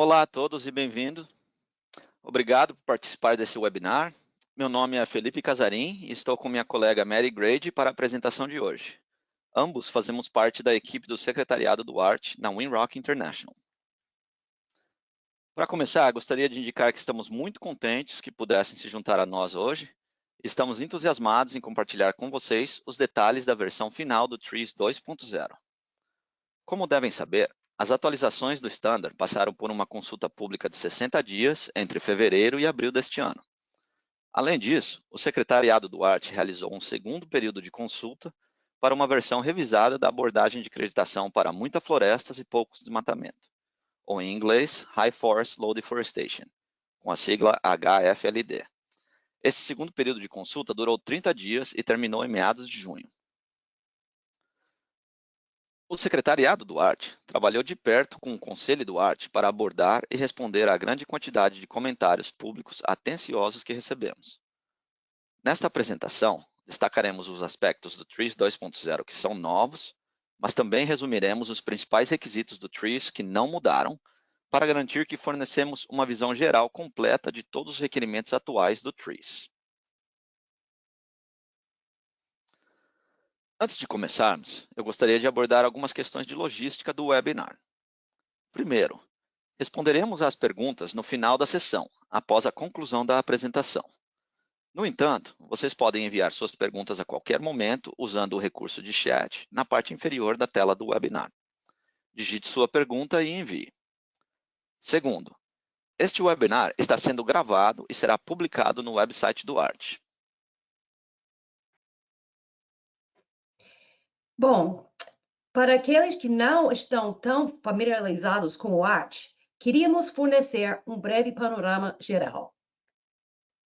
Olá a todos e bem-vindo. Obrigado por participar desse webinar. Meu nome é Felipe Casarim e estou com minha colega Mary Grade para a apresentação de hoje. Ambos fazemos parte da equipe do Secretariado do Art na Winrock International. Para começar, gostaria de indicar que estamos muito contentes que pudessem se juntar a nós hoje. Estamos entusiasmados em compartilhar com vocês os detalhes da versão final do TRIZ 2.0. Como devem saber, as atualizações do Standard passaram por uma consulta pública de 60 dias entre fevereiro e abril deste ano. Além disso, o Secretariado do Art realizou um segundo período de consulta para uma versão revisada da abordagem de acreditação para muitas florestas e poucos desmatamento, ou em inglês, High Forest Low Deforestation, com a sigla HFLD. Esse segundo período de consulta durou 30 dias e terminou em meados de junho. O Secretariado do Art trabalhou de perto com o Conselho do Art para abordar e responder à grande quantidade de comentários públicos atenciosos que recebemos. Nesta apresentação, destacaremos os aspectos do TRIZ 2.0 que são novos, mas também resumiremos os principais requisitos do TRIZ que não mudaram, para garantir que fornecemos uma visão geral completa de todos os requerimentos atuais do TRIZ. Antes de começarmos, eu gostaria de abordar algumas questões de logística do webinar. Primeiro, responderemos às perguntas no final da sessão, após a conclusão da apresentação. No entanto, vocês podem enviar suas perguntas a qualquer momento usando o recurso de chat na parte inferior da tela do webinar. Digite sua pergunta e envie. Segundo, este webinar está sendo gravado e será publicado no website do ART. Bom, para aqueles que não estão tão familiarizados com o ART, queríamos fornecer um breve panorama geral.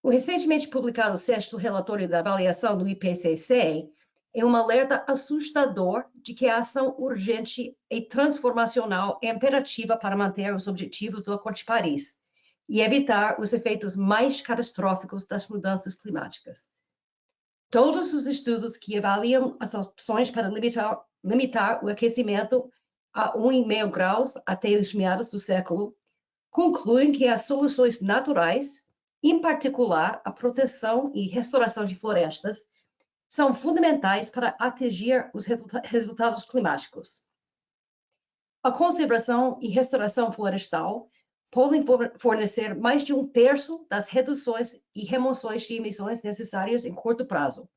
O recentemente publicado sexto relatório da avaliação do IPCC é um alerta assustador de que a ação urgente e transformacional é imperativa para manter os objetivos do Acordo de Paris e evitar os efeitos mais catastróficos das mudanças climáticas. Todos os estudos que avaliam as opções para limitar o aquecimento a 1,5 graus até os meados do século concluem que as soluções naturais, em particular a proteção e restauração de florestas, são fundamentais para atingir os resultados climáticos. A conservação e restauração florestal podem fornecer mais de 1/3 das reduções e remoções de emissões necessárias em curto prazo,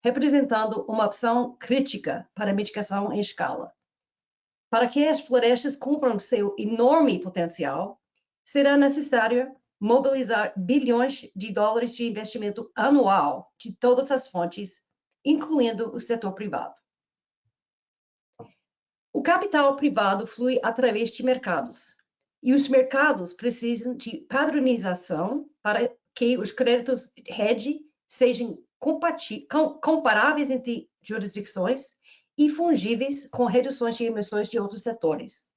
representando uma opção crítica para mitigação em escala. Para que as florestas cumpram seu enorme potencial, será necessário mobilizar bilhões de dólares de investimento anual de todas as fontes, incluindo o setor privado. O capital privado flui através de mercados, e os mercados precisam de padronização para que os créditos hedge sejam comparáveis entre jurisdições e fungíveis com reduções de emissões de outros setores.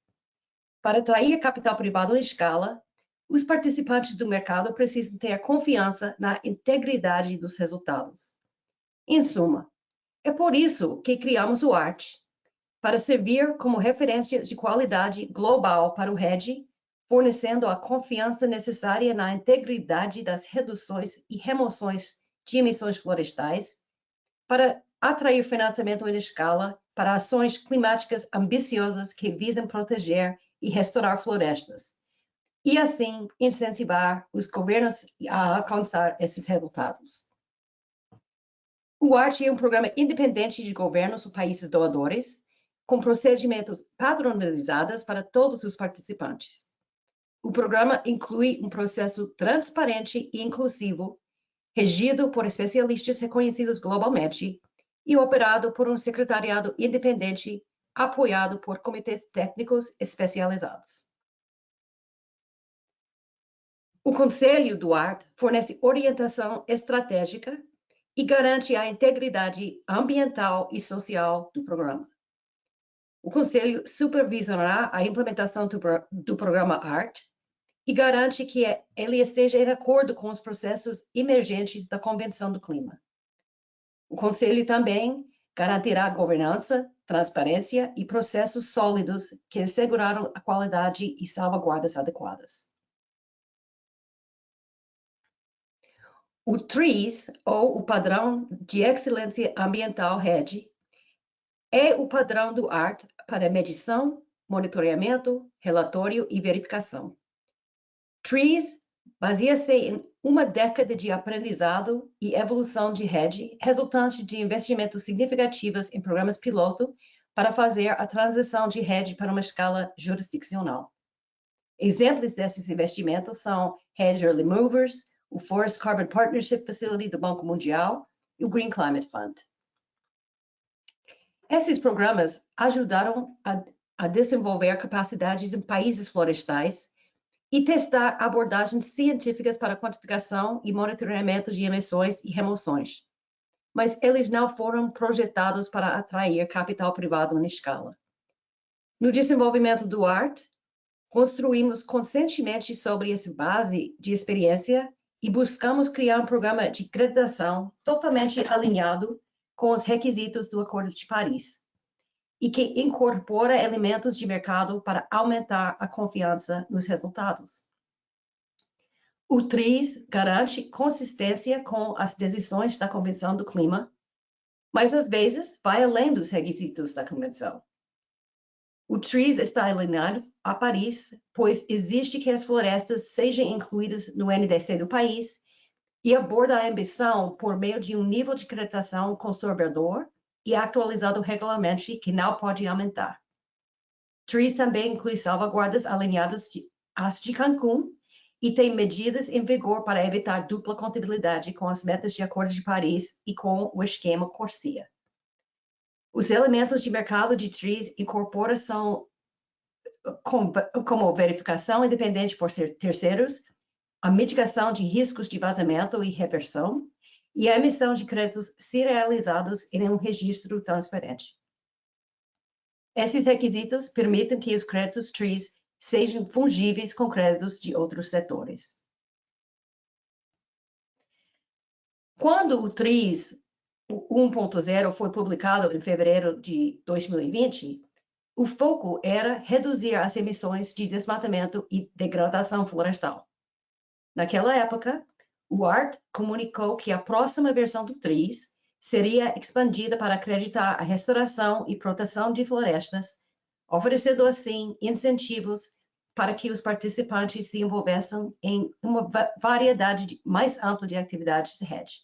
Para atrair capital privado em escala, os participantes do mercado precisam ter confiança na integridade dos resultados. Em suma, é por isso que criamos o ART, para servir como referência de qualidade global para o hedge, fornecendo a confiança necessária na integridade das reduções e remoções de emissões florestais, para atrair financiamento em escala para ações climáticas ambiciosas que visam proteger e restaurar florestas, e assim incentivar os governos a alcançar esses resultados. O ART é um programa independente de governos ou países doadores, com procedimentos padronizados para todos os participantes. O programa inclui um processo transparente e inclusivo, regido por especialistas reconhecidos globalmente e operado por um secretariado independente, apoiado por comitês técnicos especializados. O Conselho do ART fornece orientação estratégica e garante a integridade ambiental e social do programa. O Conselho supervisionará a implementação do programa ART e garante que ele esteja em acordo com os processos emergentes da Convenção do Clima. O Conselho também garantirá governança, transparência e processos sólidos que asseguraram a qualidade e salvaguardas adequadas. O TRIS, ou o Padrão de Excelência Ambiental RED, é o padrão do ART para medição, monitoramento, relatório e verificação. TRIS baseia-se em uma década de aprendizado e evolução de rede, resultante de investimentos significativos em programas piloto para fazer a transição de rede para uma escala jurisdicional. Exemplos desses investimentos são Hedge Early Movers, o Forest Carbon Partnership Facility do Banco Mundial e o Green Climate Fund. Esses programas ajudaram a desenvolver capacidades em países florestais e testar abordagens científicas para quantificação e monitoramento de emissões e remoções. Mas eles não foram projetados para atrair capital privado em escala. No desenvolvimento do ART, construímos conscientemente sobre essa base de experiência e buscamos criar um programa de acreditação totalmente alinhado com os requisitos do Acordo de Paris e que incorpora elementos de mercado para aumentar a confiança nos resultados. O TRIS garante consistência com as decisões da Convenção do Clima, mas às vezes vai além dos requisitos da Convenção. O TRIS está alinhado a Paris, pois exige que as florestas sejam incluídas no NDC do país e aborda a ambição por meio de um nível de acreditação conservador e atualizado regularmente que não pode aumentar. TRIS também inclui salvaguardas alinhadas às de Cancún e tem medidas em vigor para evitar dupla contabilidade com as metas de Acordo de Paris e com o esquema Corsia. Os elementos de mercado de TRIS incorporam como verificação independente por terceiros, a mitigação de riscos de vazamento e reversão, e a emissão de créditos serializados em um registro transparente. Esses requisitos permitem que os créditos TRIS sejam fungíveis com créditos de outros setores. Quando o TRIS 1.0 foi publicado em fevereiro de 2020, o foco era reduzir as emissões de desmatamento e degradação florestal. Naquela época, o ART comunicou que a próxima versão do TRIS seria expandida para acreditar a restauração e proteção de florestas, oferecendo assim incentivos para que os participantes se envolvessem em uma variedade mais ampla de atividades de rede.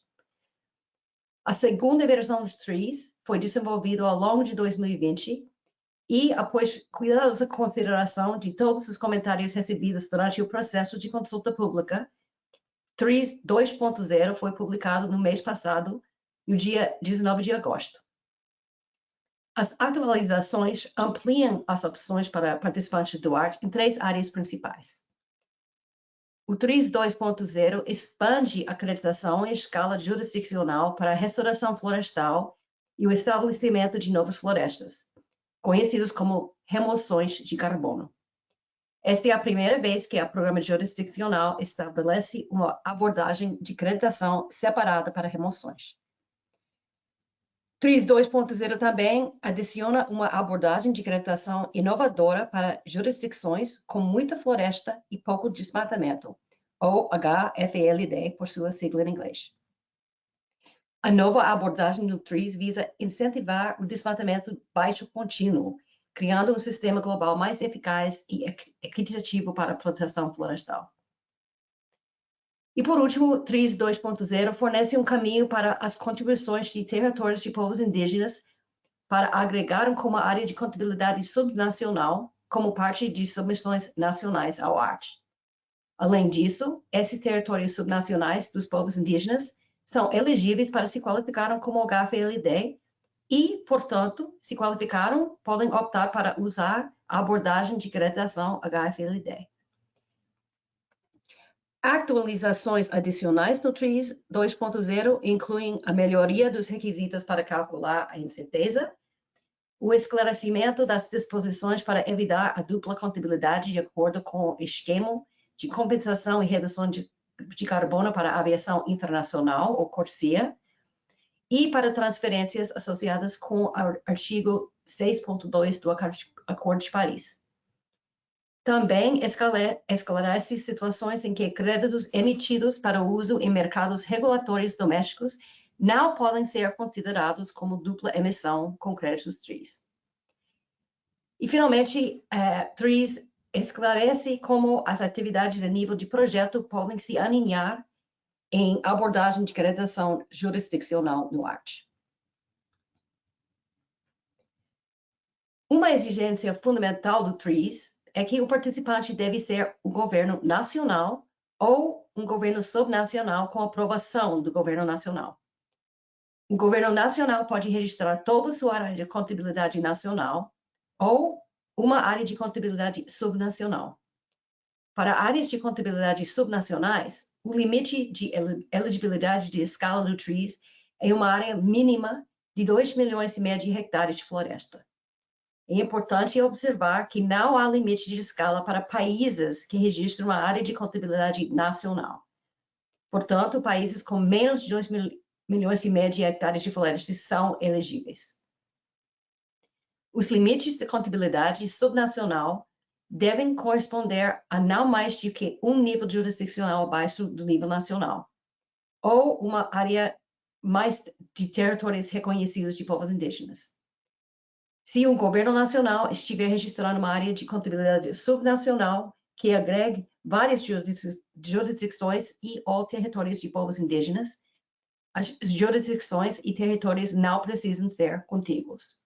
A segunda versão do TRIS foi desenvolvida ao longo de 2020 e, após cuidadosa consideração de todos os comentários recebidos durante o processo de consulta pública, TRIS 2.0 foi publicado no mês passado, no dia 19 de agosto. As atualizações ampliam as opções para participantes do ART em 3 áreas principais. O TRIS 2.0 expande a acreditação em escala jurisdicional para a restauração florestal e o estabelecimento de novas florestas, conhecidos como remoções de carbono. Esta é a primeira vez que o programa jurisdicional estabelece uma abordagem de acreditação separada para remoções. TRIS 2.0 também adiciona uma abordagem de acreditação inovadora para jurisdições com muita floresta e pouco desmatamento, ou HFLD, por sua sigla em inglês. A nova abordagem do TRIS visa incentivar o desmatamento baixo contínuo, criando um sistema global mais eficaz e equitativo para a proteção florestal. E, por último, o TRIS 2.0 fornece um caminho para as contribuições de territórios de povos indígenas para agregar como área de contabilidade subnacional como parte de submissões nacionais ao ART. Além disso, esses territórios subnacionais dos povos indígenas são elegíveis para se qualificarem como HFLD e, portanto, se qualificaram, podem optar para usar a abordagem de acreditação HFLD. Atualizações adicionais no TRIS 2.0 incluem a melhoria dos requisitos para calcular a incerteza, o esclarecimento das disposições para evitar a dupla contabilidade de acordo com o esquema de compensação e redução de carbono para a aviação internacional, ou Corsia, e para transferências associadas com o artigo 6.2 do Acordo de Paris. Também esclarece situações em que créditos emitidos para uso em mercados regulatórios domésticos não podem ser considerados como dupla emissão com créditos TRIS. E, finalmente, TRIS esclarece como as atividades a nível de projeto podem se alinhar em abordagem de creditação jurisdicional no ART. Uma exigência fundamental do TRIS é que o participante deve ser o governo nacional ou um governo subnacional com aprovação do governo nacional. O governo nacional pode registrar toda a sua área de contabilidade nacional ou uma área de contabilidade subnacional. Para áreas de contabilidade subnacionais, o limite de elegibilidade de escala do TRIS é uma área mínima de 2,5 milhões de hectares de floresta. É importante observar que não há limite de escala para países que registram uma área de contabilidade nacional. Portanto, países com menos de 2,5 milhões de hectares de floresta são elegíveis. Os limites de contabilidade subnacional devem corresponder a não mais do que um nível jurisdicional abaixo do nível nacional, ou uma área mais de territórios reconhecidos de povos indígenas. Se o governo nacional estiver registrando uma área de contabilidade subnacional que agregue várias jurisdições e ou territórios de povos indígenas, as jurisdições e territórios não precisam ser contíguos.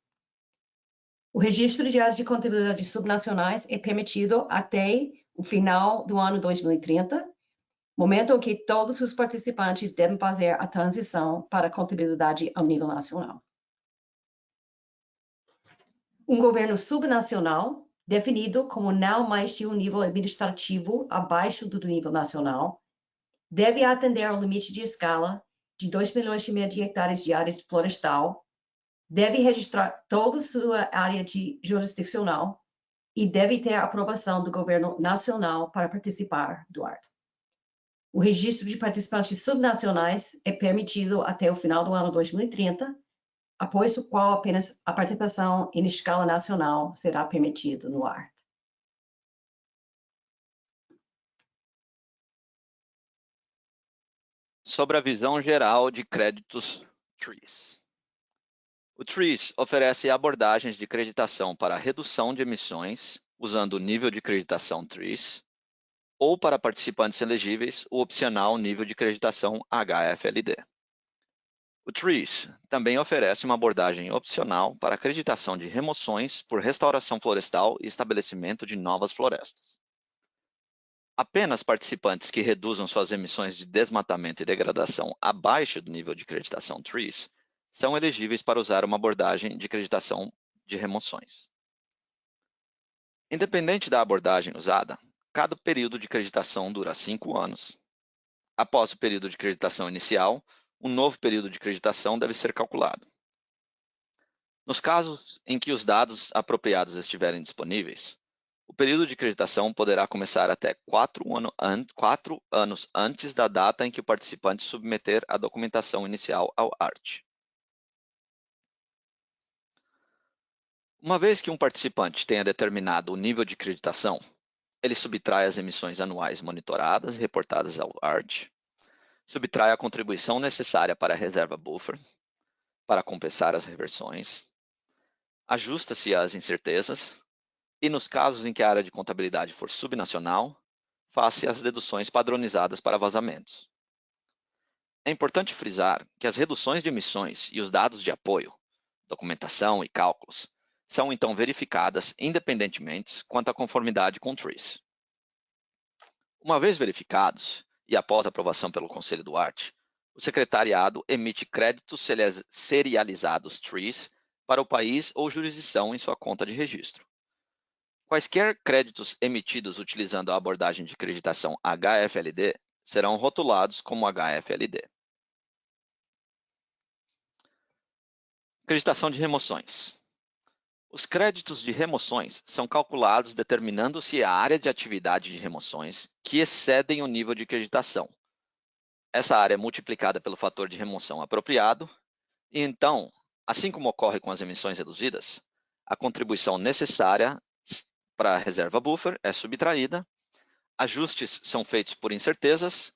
O registro de áreas de contabilidade subnacionais é permitido até o final do ano 2030, momento em que todos os participantes devem fazer a transição para a contabilidade ao nível nacional. Um governo subnacional, definido como não mais de um nível administrativo abaixo do nível nacional, deve atender ao limite de escala de 2,5 milhões de hectares de área florestal, deve registrar toda a sua área jurisdicional e deve ter a aprovação do governo nacional para participar do ART. O registro de participantes subnacionais é permitido até o final do ano 2030, após o qual apenas a participação em escala nacional será permitida no ART. Sobre a visão geral de créditos TRIS. O TRIS oferece abordagens de creditação para redução de emissões, usando o nível de creditação TRIS, ou para participantes elegíveis, o opcional nível de creditação HFLD. O TRIS também oferece uma abordagem opcional para acreditação de remoções por restauração florestal e estabelecimento de novas florestas. Apenas participantes que reduzam suas emissões de desmatamento e degradação abaixo do nível de creditação TRIS são elegíveis para usar uma abordagem de creditação de remoções. Independente da abordagem usada, cada período de creditação dura 5 anos. Após o período de creditação inicial, um novo período de creditação deve ser calculado. Nos casos em que os dados apropriados estiverem disponíveis, o período de creditação poderá começar até 4 anos antes da data em que o participante submeter a documentação inicial ao ART. Uma vez que um participante tenha determinado o nível de creditação, ele subtrai as emissões anuais monitoradas e reportadas ao ART, subtrai a contribuição necessária para a reserva buffer, para compensar as reversões, ajusta-se às incertezas e, nos casos em que a área de contabilidade for subnacional, faça as deduções padronizadas para vazamentos. É importante frisar que as reduções de emissões e os dados de apoio, documentação e cálculos, são então verificadas independentemente quanto à conformidade com o TRIS. Uma vez verificados, e após aprovação pelo Conselho do ART, o secretariado emite créditos serializados TRIS para o país ou jurisdição em sua conta de registro. Quaisquer créditos emitidos utilizando a abordagem de creditação HFLD serão rotulados como HFLD. Creditação de remoções. Os créditos de remoções são calculados determinando se a área de atividade de remoções que excedem o nível de creditação. Essa área é multiplicada pelo fator de remoção apropriado E então, assim como ocorre com as emissões reduzidas, a contribuição necessária para a reserva buffer é subtraída, ajustes são feitos por incertezas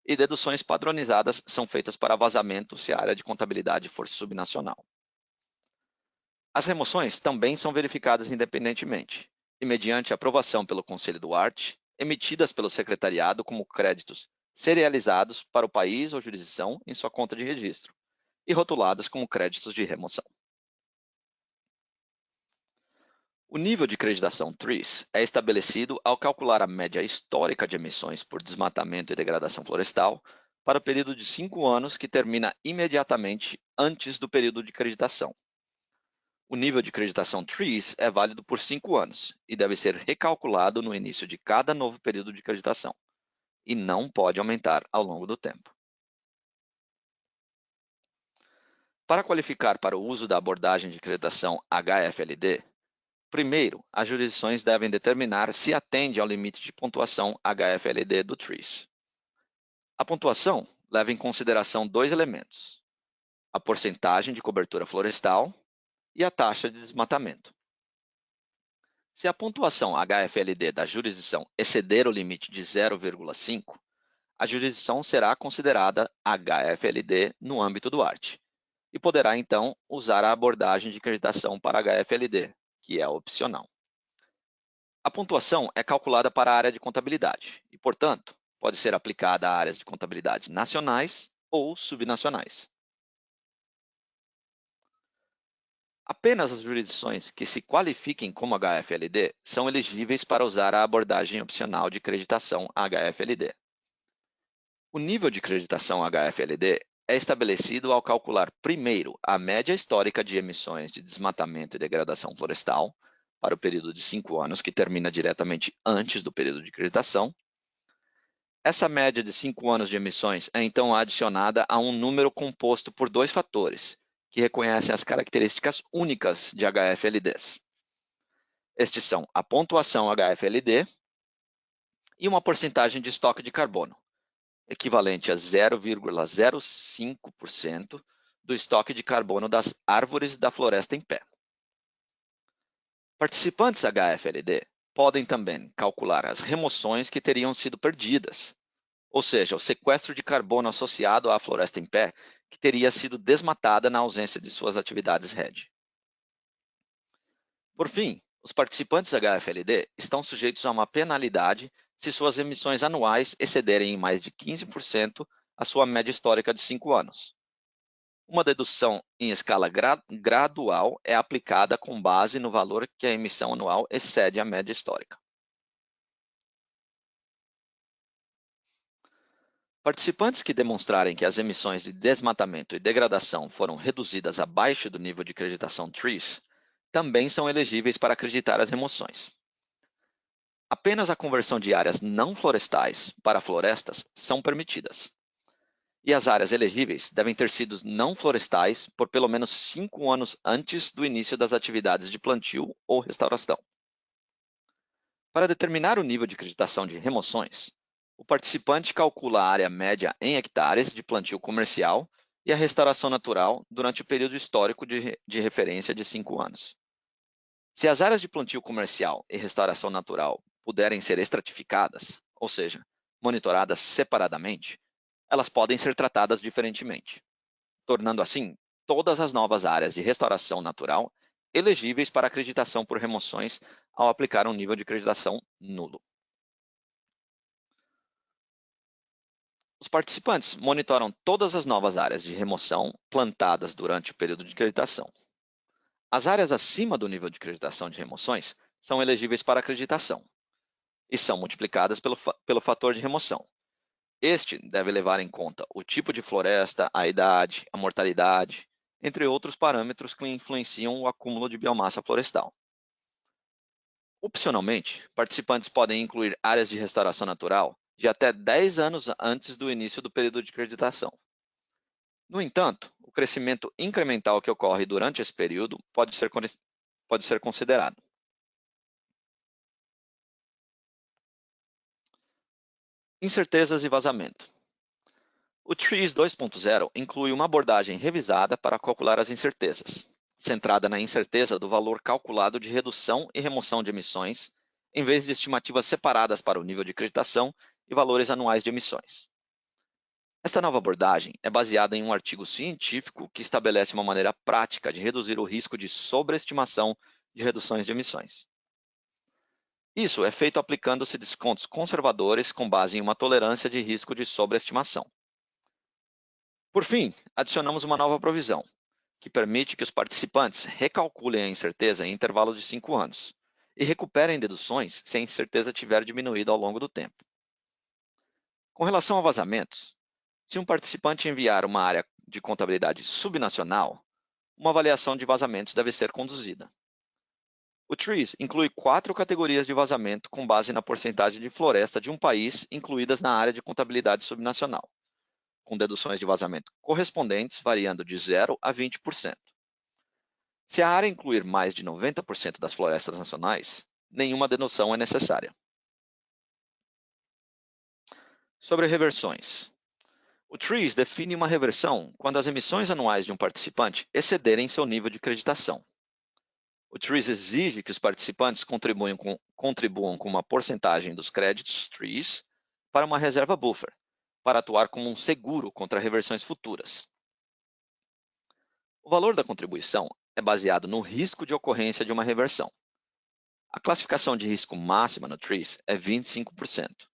e deduções padronizadas são feitas para vazamento se a área de contabilidade for subnacional. As remoções também são verificadas independentemente e mediante aprovação pelo Conselho do ART, emitidas pelo secretariado como créditos serializados para o país ou jurisdição em sua conta de registro e rotuladas como créditos de remoção. O nível de creditação TRIS é estabelecido ao calcular a média histórica de emissões por desmatamento e degradação florestal para o período de 5 anos que termina imediatamente antes do período de creditação. O nível de creditação TRIS é válido por 5 anos e deve ser recalculado no início de cada novo período de creditação, e não pode aumentar ao longo do tempo. Para qualificar para o uso da abordagem de creditação HFLD, primeiro, as jurisdições devem determinar se atende ao limite de pontuação HFLD do TRIS. A pontuação leva em consideração dois elementos: a porcentagem de cobertura florestal e a taxa de desmatamento. Se a pontuação HFLD da jurisdição exceder o limite de 0,5, a jurisdição será considerada HFLD no âmbito do ART e poderá, então, usar a abordagem de creditação para HFLD, que é opcional. A pontuação é calculada para a área de contabilidade e, portanto, pode ser aplicada a áreas de contabilidade nacionais ou subnacionais. Apenas as jurisdições que se qualifiquem como HFLD são elegíveis para usar a abordagem opcional de creditação HFLD. O nível de creditação HFLD é estabelecido ao calcular primeiro a média histórica de emissões de desmatamento e degradação florestal para o período de 5 anos, que termina diretamente antes do período de creditação. Essa média de 5 anos de emissões é então adicionada a um número composto por dois fatores, que reconhecem as características únicas de HFLDs. Estes são a pontuação HFLD e uma porcentagem de estoque de carbono, equivalente a 0,05% do estoque de carbono das árvores da floresta em pé. Participantes HFLD podem também calcular as remoções que teriam sido perdidas, ou seja, o sequestro de carbono associado à floresta em pé que teria sido desmatada na ausência de suas atividades RED. Por fim, os participantes HFLD estão sujeitos a uma penalidade se suas emissões anuais excederem em mais de 15% a sua média histórica de 5 anos. Uma dedução em escala gradual é aplicada com base no valor que a emissão anual excede a média histórica. Participantes que demonstrarem que as emissões de desmatamento e degradação foram reduzidas abaixo do nível de creditação TRIS também são elegíveis para acreditar as remoções. Apenas a conversão de áreas não florestais para florestas são permitidas. E as áreas elegíveis devem ter sido não florestais por pelo menos 5 anos antes do início das atividades de plantio ou restauração. Para determinar o nível de creditação de remoções, o participante calcula a área média em hectares de plantio comercial e a restauração natural durante o período histórico de referência de 5 anos. Se as áreas de plantio comercial e restauração natural puderem ser estratificadas, ou seja, monitoradas separadamente, elas podem ser tratadas diferentemente, tornando assim todas as novas áreas de restauração natural elegíveis para acreditação por remoções ao aplicar um nível de creditação nulo. Os participantes monitoram todas as novas áreas de remoção plantadas durante o período de creditação. As áreas acima do nível de creditação de remoções são elegíveis para acreditação e são multiplicadas pelo fator de remoção. Este deve levar em conta o tipo de floresta, a idade, a mortalidade, entre outros parâmetros que influenciam o acúmulo de biomassa florestal. Opcionalmente, participantes podem incluir áreas de restauração natural de até 10 anos antes do início do período de creditação. No entanto, o crescimento incremental que ocorre durante esse período pode ser considerado. Incertezas e vazamento. O TRIZ 2.0 inclui uma abordagem revisada para calcular as incertezas, centrada na incerteza do valor calculado de redução e remoção de emissões, em vez de estimativas separadas para o nível de creditação e valores anuais de emissões. Esta nova abordagem é baseada em um artigo científico que estabelece uma maneira prática de reduzir o risco de sobreestimação de reduções de emissões. Isso é feito aplicando-se descontos conservadores com base em uma tolerância de risco de sobreestimação. Por fim, adicionamos uma nova provisão, que permite que os participantes recalculem a incerteza em intervalos de 5 anos e recuperem deduções se a incerteza tiver diminuído ao longo do tempo. Com relação a vazamentos, se um participante enviar uma área de contabilidade subnacional, uma avaliação de vazamentos deve ser conduzida. O TRIZ inclui 4 categorias de vazamento com base na porcentagem de floresta de um país incluídas na área de contabilidade subnacional, com deduções de vazamento correspondentes variando de 0 a 20%. Se a área incluir mais de 90% das florestas nacionais, nenhuma dedução é necessária. Sobre reversões. O TRIZ define uma reversão quando as emissões anuais de um participante excederem seu nível de creditação. O TRIZ exige que os participantes contribuam com uma porcentagem dos créditos TRIZ para uma reserva buffer, para atuar como um seguro contra reversões futuras. O valor da contribuição é baseado no risco de ocorrência de uma reversão. A classificação de risco máxima no TRIZ é 25%.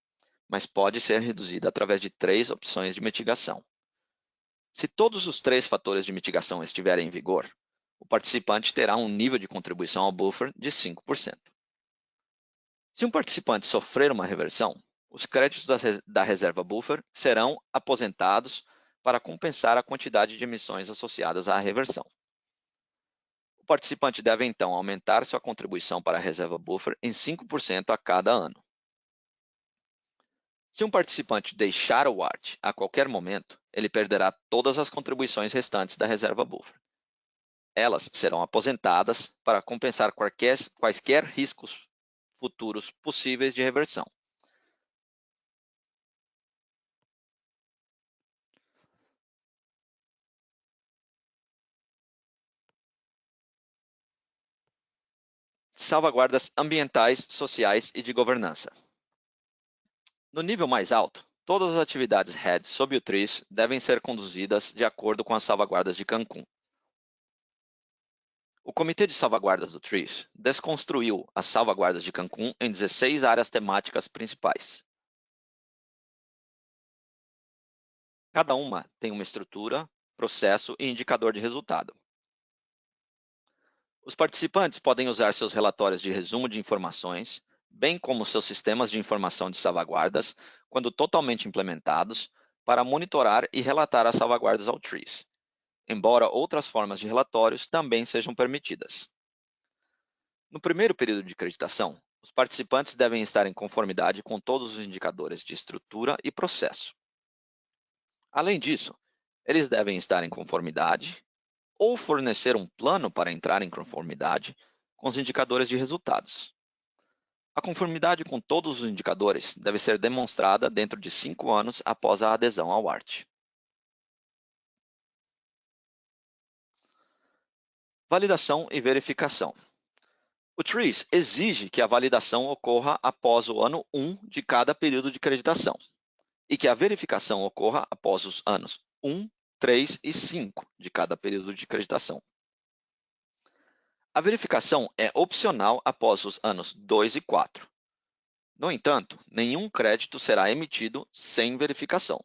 Mas pode ser reduzida através de 3 opções de mitigação. Se todos os 3 fatores de mitigação estiverem em vigor, o participante terá um nível de contribuição ao buffer de 5%. Se um participante sofrer uma reversão, os créditos da reserva buffer serão aposentados para compensar a quantidade de emissões associadas à reversão. O participante deve, então, aumentar sua contribuição para a reserva buffer em 5% a cada ano. Se um participante deixar o WART a qualquer momento, ele perderá todas as contribuições restantes da reserva buffer. Elas serão aposentadas para compensar quaisquer riscos futuros possíveis de reversão. Salvaguardas ambientais, sociais e de governança. No nível mais alto, todas as atividades RED sob o TRIZ devem ser conduzidas de acordo com as salvaguardas de Cancún. O Comitê de Salvaguardas do TRIZ desconstruiu as salvaguardas de Cancún em 16 áreas temáticas principais. Cada uma tem uma estrutura, processo e indicador de resultado. Os participantes podem usar seus relatórios de resumo de informações, bem como seus sistemas de informação de salvaguardas, quando totalmente implementados, para monitorar e relatar as salvaguardas ao TRIZ, embora outras formas de relatórios também sejam permitidas. No primeiro período de acreditação, os participantes devem estar em conformidade com todos os indicadores de estrutura e processo. Além disso, eles devem estar em conformidade ou fornecer um plano para entrar em conformidade com os indicadores de resultados. A conformidade com todos os indicadores deve ser demonstrada dentro de 5 anos após a adesão ao WART. Validação e verificação. O TRIZ exige que a validação ocorra após o ano 1 de cada período de acreditação e que a verificação ocorra após os anos 1, 3 e 5 de cada período de acreditação. A verificação é opcional após os anos 2 e 4. No entanto, nenhum crédito será emitido sem verificação.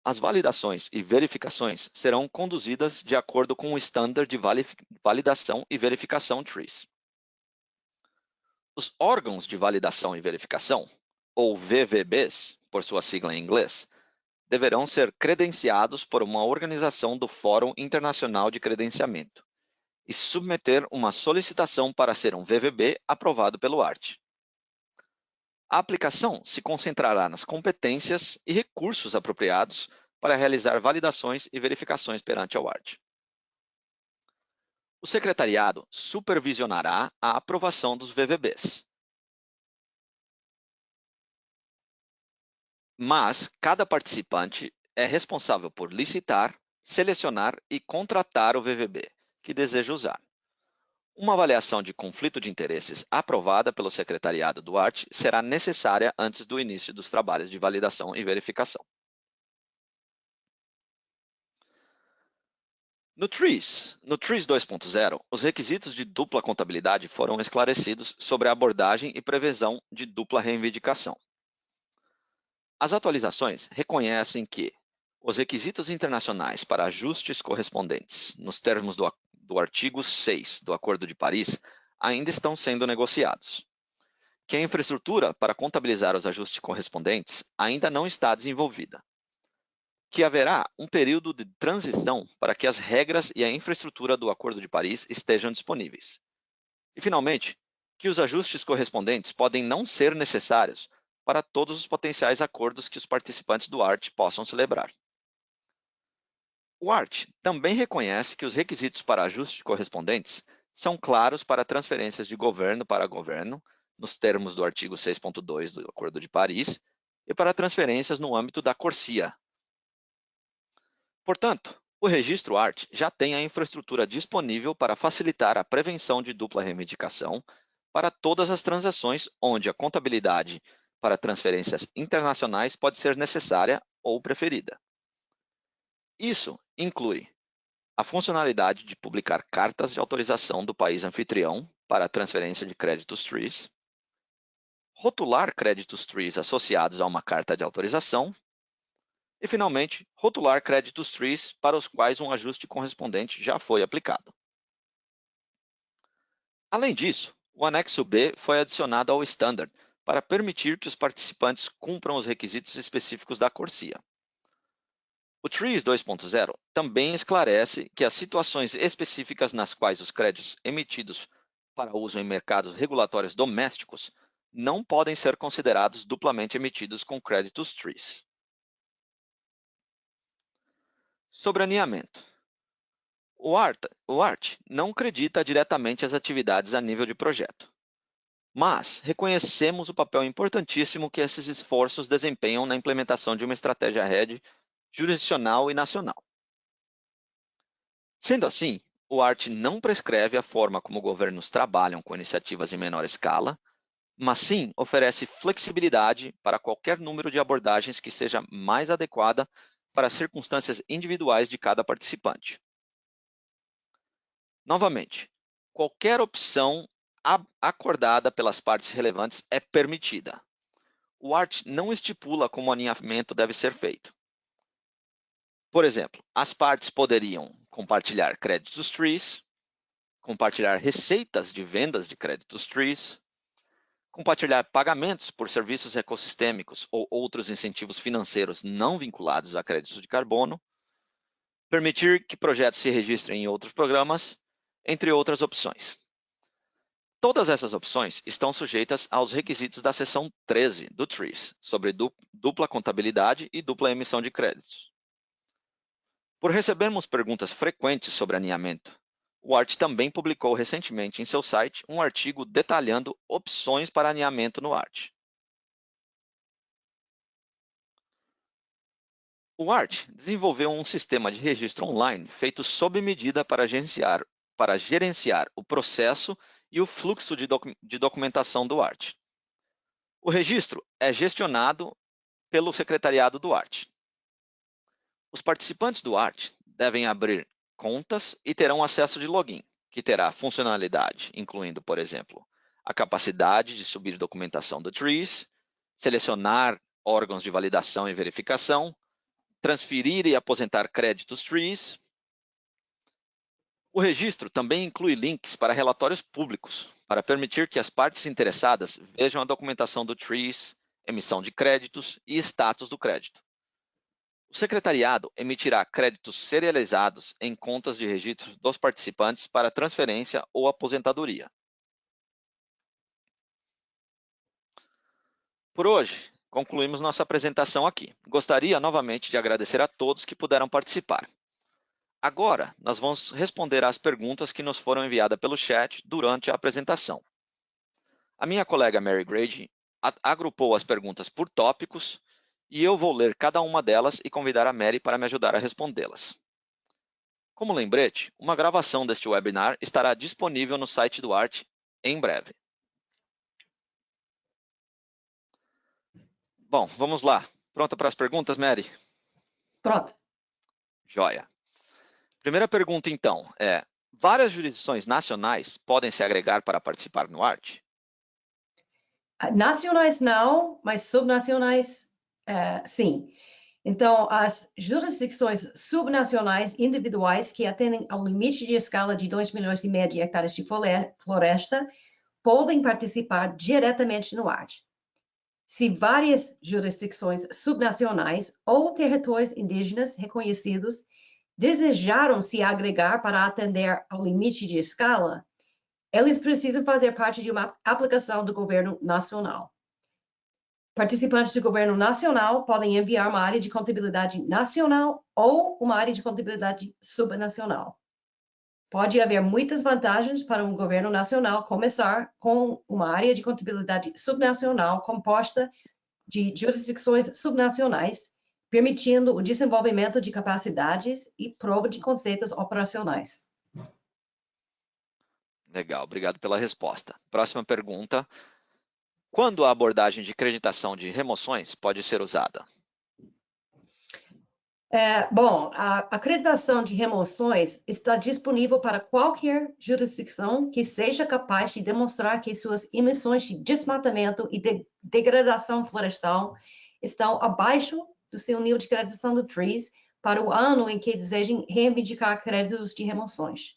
As validações e verificações serão conduzidas de acordo com o Standard de Validação e Verificação TRIZ. Os órgãos de validação e verificação, ou VVBs, por sua sigla em inglês, deverão ser credenciados por uma organização do Fórum Internacional de Credenciamento e submeter uma solicitação para ser um VVB aprovado pelo WART. A aplicação se concentrará nas competências e recursos apropriados para realizar validações e verificações perante a WART. O secretariado supervisionará a aprovação dos VVBs. mas cada participante é responsável por licitar, selecionar e contratar o VVB que deseja usar. Uma avaliação de conflito de interesses aprovada pelo secretariado do ART será necessária antes do início dos trabalhos de validação e verificação. No TRIS 2.0, os requisitos de dupla contabilidade foram esclarecidos sobre a abordagem e previsão de dupla reivindicação. As atualizações reconhecem que os requisitos internacionais para ajustes correspondentes, nos termos do artigo 6 do Acordo de Paris, ainda estão sendo negociados. Que a infraestrutura para contabilizar os ajustes correspondentes ainda não está desenvolvida. Que haverá um período de transição para que as regras e a infraestrutura do Acordo de Paris estejam disponíveis. E, finalmente, que os ajustes correspondentes podem não ser necessários para todos os potenciais acordos que os participantes do ART possam celebrar. O ART também reconhece que os requisitos para ajustes correspondentes são claros para transferências de governo para governo, nos termos do artigo 6.2 do Acordo de Paris, e para transferências no âmbito da CORSIA. Portanto, o registro ART já tem a infraestrutura disponível para facilitar a prevenção de dupla reivindicação para todas as transações onde a contabilidade para transferências internacionais pode ser necessária ou preferida. Isso inclui a funcionalidade de publicar cartas de autorização do país anfitrião para a transferência de créditos TRIS, rotular créditos TRIS associados a uma carta de autorização e, finalmente, rotular créditos TRIS para os quais um ajuste correspondente já foi aplicado. Além disso, o anexo B foi adicionado ao Standard para permitir que os participantes cumpram os requisitos específicos da CORSIA. O TRIS 2.0 também esclarece que as situações específicas nas quais os créditos emitidos para uso em mercados regulatórios domésticos não podem ser considerados duplamente emitidos com créditos TRIS. Sobre alinhamento. O ART não acredita diretamente as atividades a nível de projeto, mas reconhecemos o papel importantíssimo que esses esforços desempenham na implementação de uma estratégia RED jurisdicional e nacional. Sendo assim, o ART não prescreve a forma como governos trabalham com iniciativas em menor escala, mas sim oferece flexibilidade para qualquer número de abordagens que seja mais adequada para as circunstâncias individuais de cada participante. Novamente, qualquer opção acordada pelas partes relevantes é permitida. O ART não estipula como o alinhamento deve ser feito. Por exemplo, as partes poderiam compartilhar créditos TRIS, compartilhar receitas de vendas de créditos TRIS, compartilhar pagamentos por serviços ecossistêmicos ou outros incentivos financeiros não vinculados a créditos de carbono, permitir que projetos se registrem em outros programas, entre outras opções. Todas essas opções estão sujeitas aos requisitos da seção 13 do TRIS, sobre dupla contabilidade e dupla emissão de créditos. Por recebermos perguntas frequentes sobre alinhamento, o ART também publicou recentemente em seu site um artigo detalhando opções para alinhamento no ART. O ART desenvolveu um sistema de registro online feito sob medida para gerenciar o processo e o fluxo de documentação do ART. O registro é gestionado pelo secretariado do ART. Os participantes do ART devem abrir contas e terão acesso de login, que terá funcionalidade, incluindo, por exemplo, a capacidade de subir documentação do TRIS, selecionar órgãos de validação e verificação, transferir e aposentar créditos TRIS. O registro também inclui links para relatórios públicos, para permitir que as partes interessadas vejam a documentação do TRIS, emissão de créditos e status do crédito. O secretariado emitirá créditos serializados em contas de registro dos participantes para transferência ou aposentadoria. Por hoje, concluímos nossa apresentação aqui. Gostaria novamente de agradecer a todos que puderam participar. Agora, nós vamos responder às perguntas que nos foram enviadas pelo chat durante a apresentação. A minha colega Mary Grady agrupou as perguntas por tópicos e eu vou ler cada uma delas e convidar a Mary para me ajudar a respondê-las. Como lembrete, uma gravação deste webinar estará disponível no site do ART em breve. Bom, vamos lá. Pronta para as perguntas, Mary? Pronto. Joia. Primeira pergunta, então, é: várias jurisdições nacionais podem se agregar para participar no ART? Nacionais não, mas subnacionais, sim. Então, as jurisdições subnacionais individuais que atendem ao limite de escala de 2,5 milhões de hectares de floresta podem participar diretamente no ART. Se várias jurisdições subnacionais ou territórios indígenas reconhecidos desejaram se agregar para atender ao limite de escala, eles precisam fazer parte de uma aplicação do governo nacional. Participantes do governo nacional podem enviar uma área de contabilidade nacional ou uma área de contabilidade subnacional. Pode haver muitas vantagens para um governo nacional começar com uma área de contabilidade subnacional composta de jurisdições subnacionais, permitindo o desenvolvimento de capacidades e prova de conceitos operacionais. Legal, obrigado pela resposta. Próxima pergunta. Quando a abordagem de creditação de remoções pode ser usada? Bom, a acreditação de remoções está disponível para qualquer jurisdição que seja capaz de demonstrar que suas emissões de desmatamento e de degradação florestal estão abaixo do seu nível de creditação do TRIS para o ano em que desejem reivindicar créditos de remoções.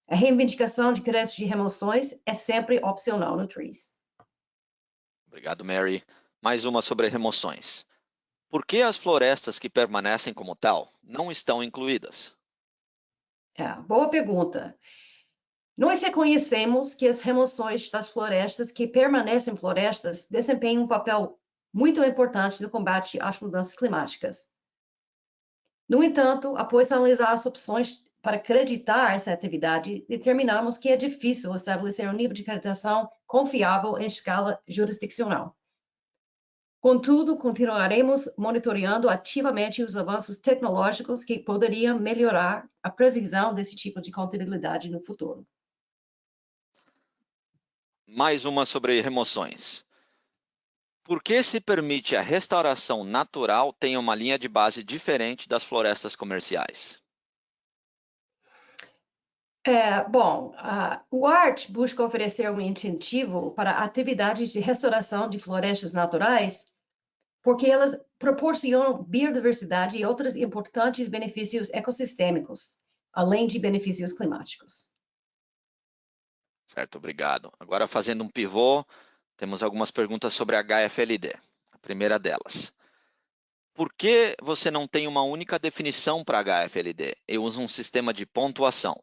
A reivindicação de créditos de remoções é sempre opcional no TRIS. Obrigado, Mary. Mais uma sobre remoções. Por que as florestas que permanecem como tal não estão incluídas? Boa pergunta. Nós reconhecemos que as remoções das florestas que permanecem florestas desempenham um papel muito importante no combate às mudanças climáticas. No entanto, após analisar as opções para acreditar essa atividade, determinamos que é difícil estabelecer um nível de acreditação confiável em escala jurisdicional. Contudo, continuaremos monitoreando ativamente os avanços tecnológicos que poderiam melhorar a precisão desse tipo de contabilidade no futuro. Mais uma sobre remoções. Por que se permite a restauração natural tem uma linha de base diferente das florestas comerciais? O ART busca oferecer um incentivo para atividades de restauração de florestas naturais porque elas proporcionam biodiversidade e outros importantes benefícios ecossistêmicos, além de benefícios climáticos. Certo, obrigado. Agora, fazendo um pivô, temos algumas perguntas sobre a HFLD. A primeira delas. Por que você não tem uma única definição para HFLD e usa um sistema de pontuação?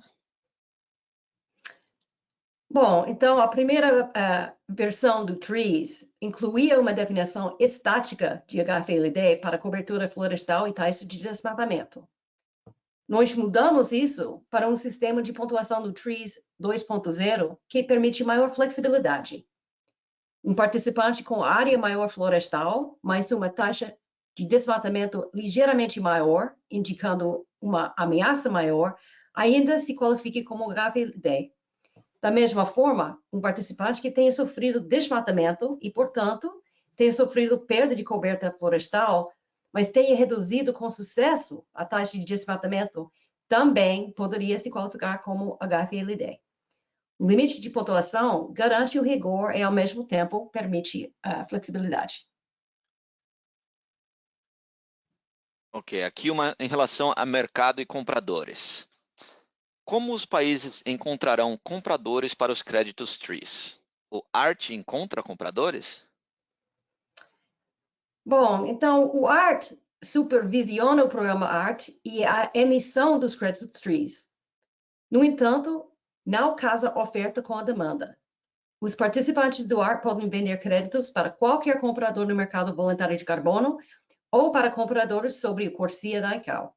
Bom, então a primeira versão do TRIS incluía uma definição estática de HFLD para cobertura florestal e taxa de desmatamento. Nós mudamos isso para um sistema de pontuação do TRIS 2.0 que permite maior flexibilidade. Um participante com área maior florestal, mais uma taxa de desmatamento ligeiramente maior, indicando uma ameaça maior, ainda se qualifique como HFLD. Da mesma forma, um participante que tenha sofrido desmatamento e, portanto, tenha sofrido perda de coberta florestal, mas tenha reduzido com sucesso a taxa de desmatamento, também poderia se qualificar como HFLD. O limite de pontuação garante o rigor e, ao mesmo tempo, permite a flexibilidade. Ok, aqui uma em relação a mercado e compradores. Como os países encontrarão compradores para os créditos TRIS? O ART encontra compradores? Bom, então o ART supervisiona o programa ART e a emissão dos créditos TRIS. No entanto, não casa oferta com a demanda. Os participantes do ART podem vender créditos para qualquer comprador no mercado voluntário de carbono ou para compradores sobre a corsia da ICAO.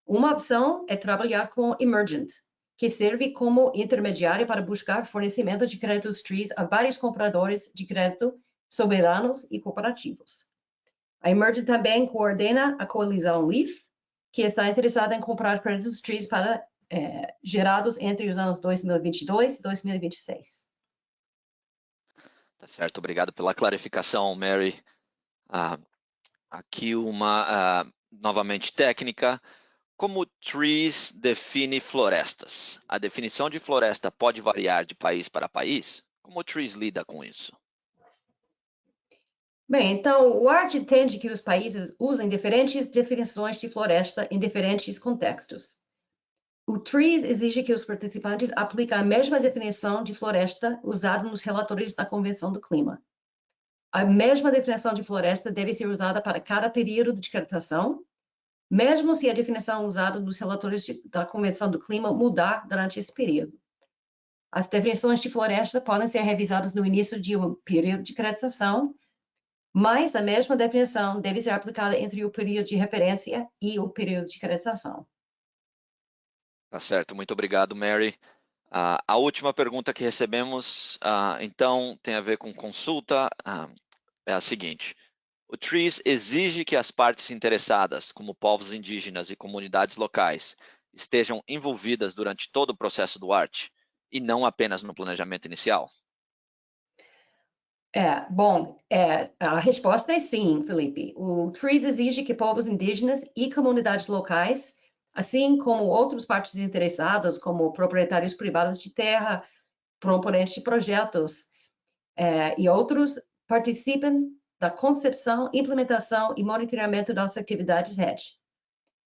Uma opção é trabalhar com Emergent, que serve como intermediário para buscar fornecimento de créditos TRIS a vários compradores de crédito soberanos e cooperativos. A Emergent também coordena a coalizão LEAF, que está interessada em comprar créditos TRIZ para gerados entre os anos 2022 e 2026. Tá certo, obrigado pela clarificação, Mary. Aqui uma novamente técnica. Como TRIZ define florestas? A definição de floresta pode variar de país para país? Como o TRIZ lida com isso? Bem, então, o ART entende que os países usam diferentes definições de floresta em diferentes contextos. O TRIZ exige que os participantes apliquem a mesma definição de floresta usada nos relatórios da Convenção do Clima. A mesma definição de floresta deve ser usada para cada período de decretação, mesmo se a definição usada nos relatórios da Convenção do Clima mudar durante esse período. As definições de floresta podem ser revisadas no início de um período de decretação, mas a mesma definição deve ser aplicada entre o período de referência e o período de decretação. Tá certo, muito obrigado, Mary. A última pergunta que recebemos, então, tem a ver com consulta, é a seguinte. O TRIZ exige que as partes interessadas, como povos indígenas e comunidades locais, estejam envolvidas durante todo o processo do ART, e não apenas no planejamento inicial? A resposta é sim, Felipe. O TRIZ exige que povos indígenas e comunidades locais, assim como outras partes interessadas, como proprietários privados de terra, proponentes de projetos e outros, participem da concepção, implementação e monitoramento das atividades RED.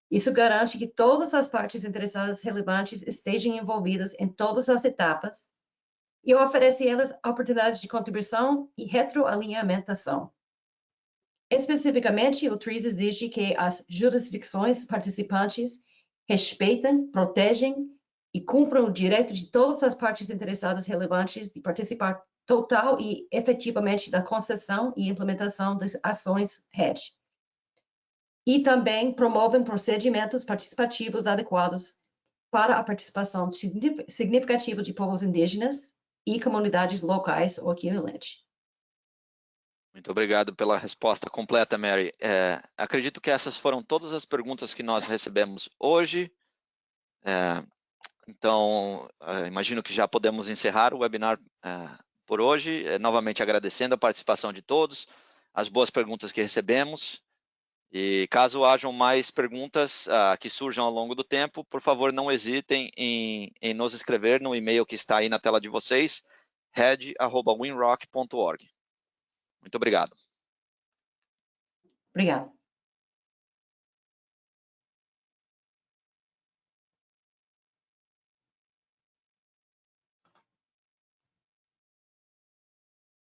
Isso garante que todas as partes interessadas relevantes estejam envolvidas em todas as etapas e oferece a elas oportunidades de contribuição e retroalimentação. Especificamente, o TRIZ exige que as jurisdições participantes respeitem, protegem e cumpram o direito de todas as partes interessadas relevantes de participar total e efetivamente da concessão e implementação das ações RED. E também promovem procedimentos participativos adequados para a participação significativa de povos indígenas e comunidades locais ou equivalente. Muito obrigado pela resposta completa, Mary. Acredito que essas foram todas as perguntas que nós recebemos hoje. Então, imagino que já podemos encerrar o webinar por hoje, novamente agradecendo a participação de todos, as boas perguntas que recebemos. E caso hajam mais perguntas que surjam ao longo do tempo, por favor, não hesitem em nos escrever no e-mail que está aí na tela de vocês, red@winrock.org. Muito obrigado. Obrigada.